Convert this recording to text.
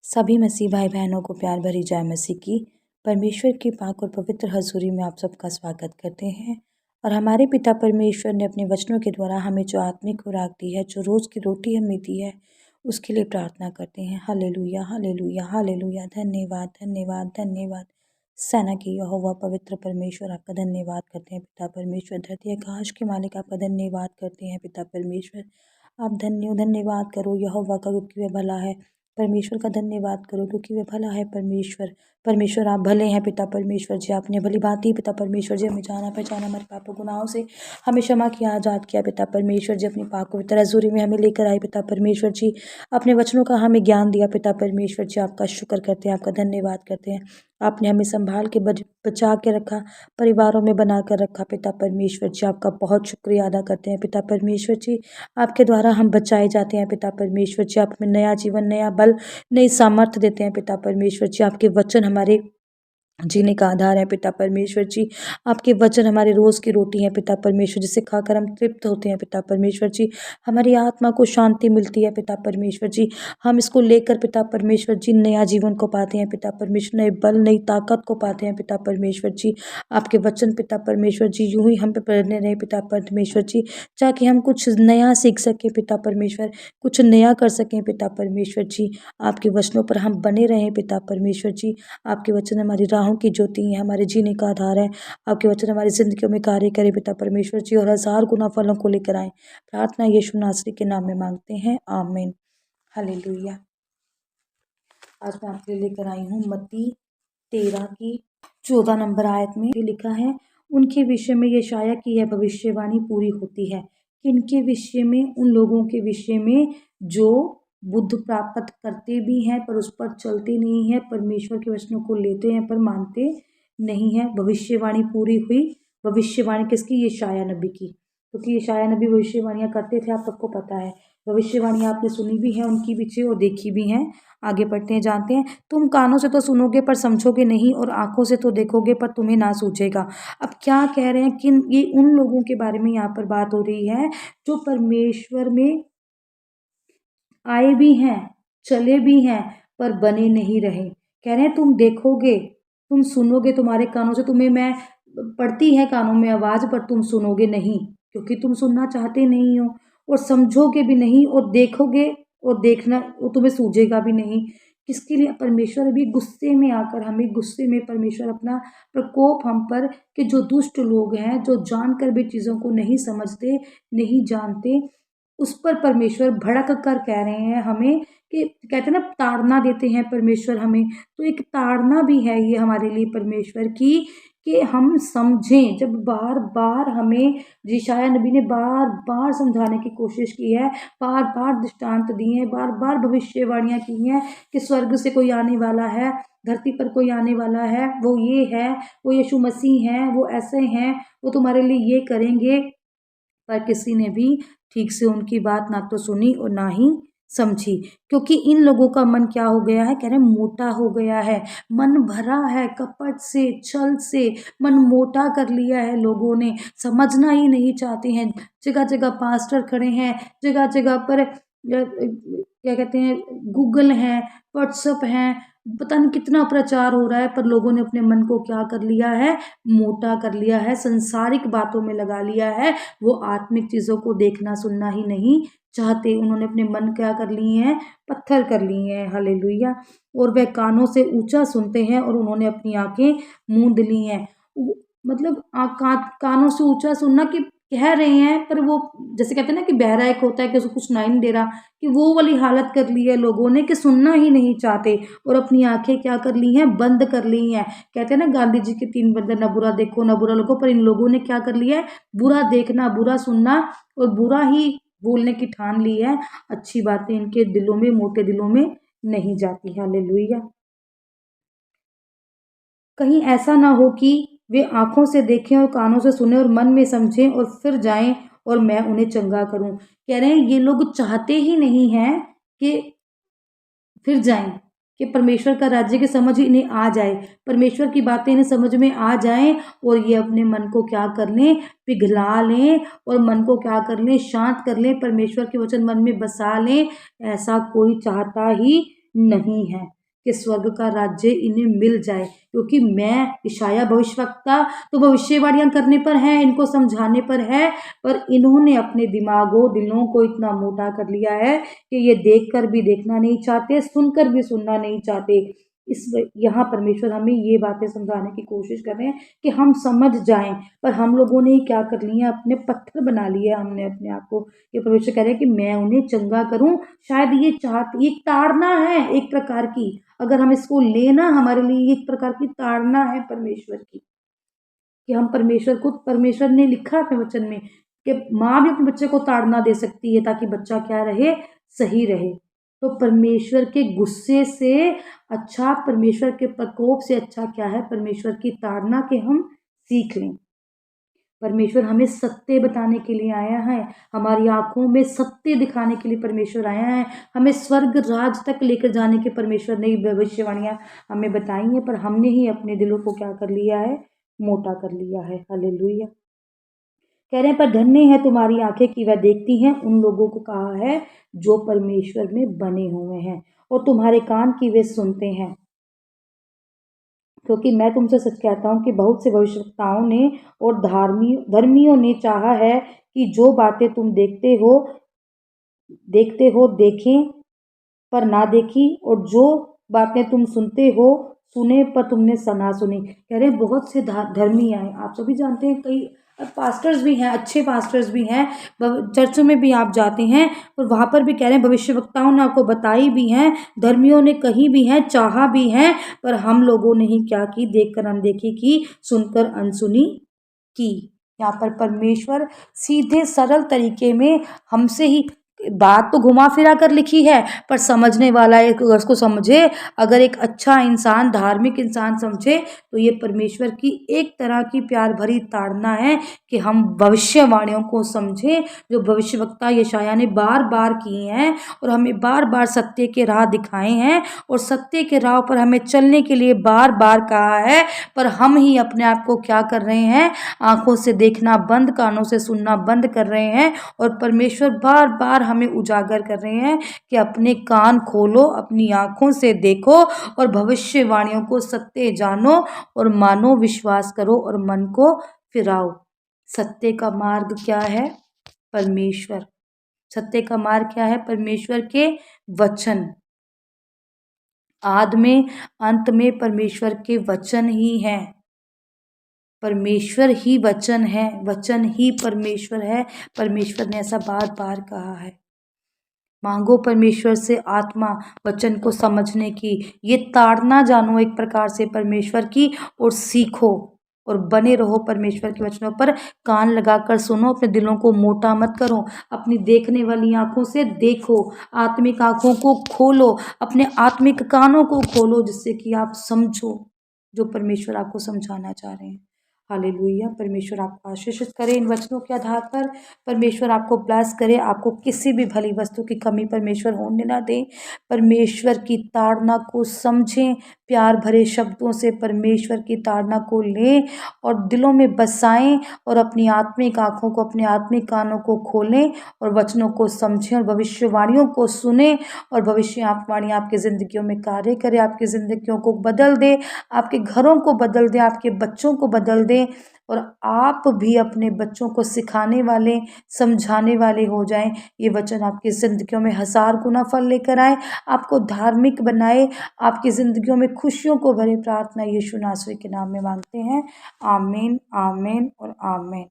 सभी मसीह भाई बहनों को प्यार भरी जय मसीह की। परमेश्वर की पाक और पवित्र हजूरी में आप सबका स्वागत करते हैं। और हमारे पिता परमेश्वर ने अपने वचनों के द्वारा हमें जो आत्मिक खुराक दी है, जो रोज़ की रोटी हमें दी है, उसके लिए प्रार्थना करते हैं। Hallelujah hallelujah hallelujah. धन्यवाद धन्यवाद धन्यवाद। सेना की यहोवा पवित्र परमेश्वर, आपका धन्यवाद करते हैं पिता परमेश्वर। धरती आकाश के मालिक, आपका धन्यवाद करते हैं पिता परमेश्वर। आप धन्यवाद करो यहोवा का, क्योंकि वह भला है। परमेश्वर का धन्यवाद करो क्योंकि वह भला है। परमेश्वर आप भले हैं पिता परमेश्वर जी। आपने भली बात ही पिता परमेश्वर जी हमें जाना पहचाना, हमारे पापों गुनाहों से हमें क्षमा किया, आज़ाद किया पिता परमेश्वर जी। अपनी पाक पवित्र हजूरी में हमें लेकर आए पिता परमेश्वर जी। अपने वचनों का हमें ज्ञान दिया पिता परमेश्वर जी। आपका शुक्र करते हैं, आपका धन्यवाद करते हैं। आपने हमें संभाल के बचा के रखा, परिवारों में बना कर रखा पिता परमेश्वर जी। आपका बहुत शुक्रिया अदा करते हैं पिता परमेश्वर जी। आपके द्वारा हम बचाए जाते हैं पिता परमेश्वर जी। आप हमें नया जीवन, नया बल, नई सामर्थ्य देते हैं पिता परमेश्वर जी। आपके वचन हमारे जीने का आधार है पिता परमेश्वर जी। आपके वचन हमारे रोज़ की रोटी है पिता परमेश्वर, जिसे खाकर हम तृप्त होते हैं पिता परमेश्वर जी। हमारी आत्मा को शांति मिलती है पिता परमेश्वर जी। हम इसको लेकर पिता परमेश्वर जी नया जीवन को पाते हैं पिता परमेश्वर, नए बल, नई ताकत को पाते हैं पिता परमेश्वर जी। आपके वचन पिता परमेश्वर जी यूं ही हम पे प्रेरणे रहे पिता परमेश्वर जी, ताकि हम कुछ नया सीख सकें पिता परमेश्वर, कुछ नया कर सकें पिता परमेश्वर जी। आपके वचनों पर हम बने रहें पिता परमेश्वर जी। आपके वचन हमारी राहों की ज्योति है, हमारे जीने का आधार है। आपके वचन हमारी जिंदगियों में कार्य करे पिता परमेश्वर जी, और 1000 गुना फलों को लेकर आए। प्रार्थना यीशु नासरी के नाम में मांगते हैं, आमीन। हालेलुया। आज मैं आपके लिए लेकर आई हूँ मत्ती 13 की 14 नंबर आयत में लिखा है, उनके विषय में यशायाह की यह भविष्यवाणी पूरी होती है। किनके विषय में? उन लोगों के विषय में जो बुद्धि प्राप्त करते भी हैं पर उस पर चलते नहीं है, परमेश्वर के वचनों को लेते हैं पर मानते नहीं है। भविष्यवाणी पूरी हुई। भविष्यवाणी किसकी? यशायाह नबी की, क्योंकि यशायाह नबी भविष्यवाणियाँ करते थे, आप सबको पता है। भविष्यवाणियाँ आपने सुनी भी हैं उनकी पीछे और देखी भी हैं। आगे पढ़ते हैं, जानते हैं। तुम कानों से तो सुनोगे पर समझोगे नहीं, और आंखों से तो देखोगे पर तुम्हें ना सूझेगा। अब क्या कह रहे हैं कि ये उन लोगों के बारे में यहाँ पर बात हो रही है जो परमेश्वर में आए भी हैं, चले भी हैं, पर बने नहीं रहे। कह रहे हैं तुम देखोगे, तुम सुनोगे, तुम्हारे कानों से तुम्हें मैं पड़ती है कानों में आवाज़, पर तुम सुनोगे नहीं क्योंकि तुम सुनना चाहते नहीं हो, और समझोगे भी नहीं, और देखोगे और देखना वो तुम्हें सूझेगा भी नहीं। किसके लिए? परमेश्वर अभी गुस्से में आकर, हमें गुस्से में परमेश्वर अपना प्रकोप हम पर, कि जो दुष्ट लोग हैं, जो जानकर भी चीज़ों को नहीं समझते, नहीं जानते, उस पर परमेश्वर भड़क कर कह रहे हैं हमें, कि कहते हैं ना ताड़ना देते हैं परमेश्वर हमें, तो एक ताड़ना भी है ये हमारे लिए परमेश्वर की, कि हम समझें। जब बार बार हमें यशायाह नबी ने बार बार समझाने की कोशिश की है, बार बार दृष्टांत दिए हैं, बार बार भविष्यवाणियाँ की हैं कि स्वर्ग से कोई आने वाला है, धरती पर कोई आने वाला है, वो ये है, वो यीशु मसीह हैं, वो ऐसे हैं, वो तुम्हारे लिए ये करेंगे, पर किसी ने भी ठीक से उनकी बात ना तो सुनी और ना ही समझी। क्योंकि इन लोगों का मन क्या हो गया है? कह रहे मोटा हो गया है, मन भरा है कपट से, छल से, मन मोटा कर लिया है लोगों ने, समझना ही नहीं चाहते हैं। जगह जगह पास्टर खड़े हैं, जगह जगह पर क्या कहते हैं, गूगल है, व्हाट्सअप है, पता नहीं कितना प्रचार हो रहा है, पर लोगों ने अपने मन को क्या कर लिया है? मोटा कर लिया है, संसारिक बातों में लगा लिया है। वो आत्मिक चीज़ों को देखना सुनना ही नहीं चाहते। उन्होंने अपने मन क्या कर लिए हैं? पत्थर कर लिए हैं। हालेलुया। और वह कानों से ऊंचा सुनते हैं और उन्होंने अपनी आंखें मूंद ली हैं। मतलब कानों से ऊंचा सुनना, कि कह रहे हैं पर वो, जैसे कहते हैं ना कि बहरा एक होता है कि उसको कुछ सुनाई नहीं दे रहा, कि वो वाली हालत कर ली है लोगों ने कि सुनना ही नहीं चाहते, और अपनी आंखें क्या कर ली हैं? बंद कर ली हैं। कहते हैं ना गांधी जी के 3 बंदर, ना बुरा देखो ना बुरा लगो, पर इन लोगों ने क्या कर लिया है? बुरा देखना, बुरा सुनना और बुरा ही बोलने की ठान ली है। अच्छी बातें इनके दिलों में, मोटे दिलों में नहीं जाती। हालेलुया। कहीं ऐसा ना हो कि वे आंखों से देखें और कानों से सुने और मन में समझें और फिर जाएं और मैं उन्हें चंगा करूं। कह रहे हैं ये लोग चाहते ही नहीं हैं कि फिर जाएं, कि परमेश्वर का राज्य की समझ इन्हें आ जाए, परमेश्वर की बातें इन्हें समझ में आ जाएं, और ये अपने मन को क्या कर लें? पिघला लें, और मन को क्या कर लें? शांत कर लें, परमेश्वर के वचन मन में बसा लें। ऐसा कोई चाहता ही नहीं है। कि स्वर्ग का राज्य इन्हें मिल जाए, क्योंकि मैं यशायाह भविष्यवक्ता तो भविष्यवाणियां करने पर है, इनको समझाने पर है, पर इन्होंने अपने दिमागों दिलों को इतना मोटा कर लिया है कि ये देखकर भी देखना नहीं चाहते, सुनकर भी सुनना नहीं चाहते। यहाँ परमेश्वर हमें ये बातें समझाने की कोशिश कर रहे हैं कि हम समझ जाएं, पर हम लोगों ने क्या कर लिया, अपने पत्थर बना लिए हमने अपने आप को। ये परमेश्वर कह रहे हैं कि मैं उन्हें चंगा करूं। शायद ये चाहती, ये ताड़ना है एक प्रकार की, अगर हम इसको लेना, हमारे लिए एक प्रकार की ताड़ना है परमेश्वर की, कि हम परमेश्वर को, परमेश्वर ने लिखा है अपने वचन में कि माँ भी अपने बच्चे को ताड़ना दे सकती है ताकि बच्चा क्या रहे, सही रहे। तो परमेश्वर के गुस्से से अच्छा, परमेश्वर के प्रकोप से अच्छा क्या है, परमेश्वर की ताड़ना के हम सीख लें। परमेश्वर हमें सत्य बताने के लिए आया है, हमारी आंखों में सत्य दिखाने के लिए परमेश्वर आया है, हमें स्वर्ग राज तक लेकर जाने के परमेश्वर ने भविष्यवाणियां हमें बताई हैं, पर हमने ही अपने दिलों को क्या कर लिया है, मोटा कर लिया है। हालेलुया। कह रहे हैं, पर धन्य है तुम्हारी आंखें कि वह देखती हैं, उन लोगों को कहा है जो परमेश्वर में बने हुए हैं, और तुम्हारे कान की वे सुनते हैं। क्योंकि मैं तुमसे सच कहता हूँ कि बहुत से भविष्यवक्ताओं ने और धर्मियों ने चाहा है कि जो बातें तुम देखते हो देखें पर ना देखी, और जो बातें तुम सुनते हो सुने पर तुमने ना सुनी। कह रहे हैं बहुत से धर्मी हैं, आप सभी जानते हैं, कई पास्टर्स भी हैं, अच्छे पास्टर्स भी हैं, चर्चों में भी आप जाते हैं और वहाँ पर भी कह रहे हैं भविष्यवक्ताओं ने आपको बताई भी हैं, धर्मियों ने कही भी हैं, चाहा भी हैं, पर हम लोगों ने ही क्या की, देखकर अनदेखी की, सुनकर अनसुनी की। यहाँ पर परमेश्वर सीधे सरल तरीके में हमसे ही बात तो घुमा फिरा कर लिखी है, पर समझने वाला एक अगर उसको समझे, अगर एक अच्छा इंसान, धार्मिक इंसान समझे, तो ये परमेश्वर की एक तरह की प्यार भरी ताड़ना है कि हम भविष्यवाणियों को समझें, जो भविष्यवक्ता यशायाह ने बार बार की हैं और हमें बार बार सत्य के राह दिखाए हैं, और सत्य के राह पर हमें चलने के लिए बार बार कहा है, पर हम ही अपने आप को क्या कर रहे हैं, आंखों से देखना बंद, कानों से सुनना बंद कर रहे हैं, और परमेश्वर बार बार हमें उजागर कर रहे हैं कि अपने कान खोलो, अपनी आंखों से देखो और भविष्यवाणियों को सत्य जानो और मानो, विश्वास करो और मन को फिराओ। सत्य का मार्ग क्या है, परमेश्वर। सत्य का मार्ग क्या है, परमेश्वर के वचन। आदि में अंत में परमेश्वर के वचन ही हैं, परमेश्वर ही वचन है, वचन ही परमेश्वर है। परमेश्वर ने ऐसा बार बार कहा है। मांगो परमेश्वर से आत्मा, वचन को समझने की, ये ताड़ना जानो एक प्रकार से परमेश्वर की, और सीखो और बने रहो परमेश्वर के वचनों पर। कान लगाकर सुनो, अपने दिलों को मोटा मत करो, अपनी देखने वाली आंखों से देखो, आत्मिक आंखों को खोलो, अपने आत्मिक कानों को खोलो, जिससे कि आप समझो जो परमेश्वर आपको समझाना चाह रहे हैं। हालेलुया। परमेश्वर आपको आशीषित करे इन वचनों के आधार पर। परमेश्वर आपको ब्लेस करे, आपको किसी भी भली वस्तु की कमी परमेश्वर होने ना दे। परमेश्वर की ताड़ना को समझें, प्यार भरे शब्दों से परमेश्वर की ताड़ना को लें और दिलों में बसाएं, और अपनी आत्मिक आँखों को, अपने आत्मिक कानों को खोलें और वचनों को समझें और भविष्यवाणियों को सुने, और भविष्यवाणी आपकी ज़िंदगियों में कार्य करे, आपकी ज़िंदगियों को बदल दे, आपके घरों को बदल दे, आपके बच्चों को बदल दे, और आप भी अपने बच्चों को सिखाने वाले, समझाने वाले हो जाएं। ये वचन आपकी ज़िंदगियों में 1000 गुना फल लेकर आए, आपको धार्मिक बनाए, आपकी ज़िंदगियों में खुशियों को भरे। प्रार्थना यीशु नासरी के नाम में मांगते हैं। आमीन, आमीन और आमीन।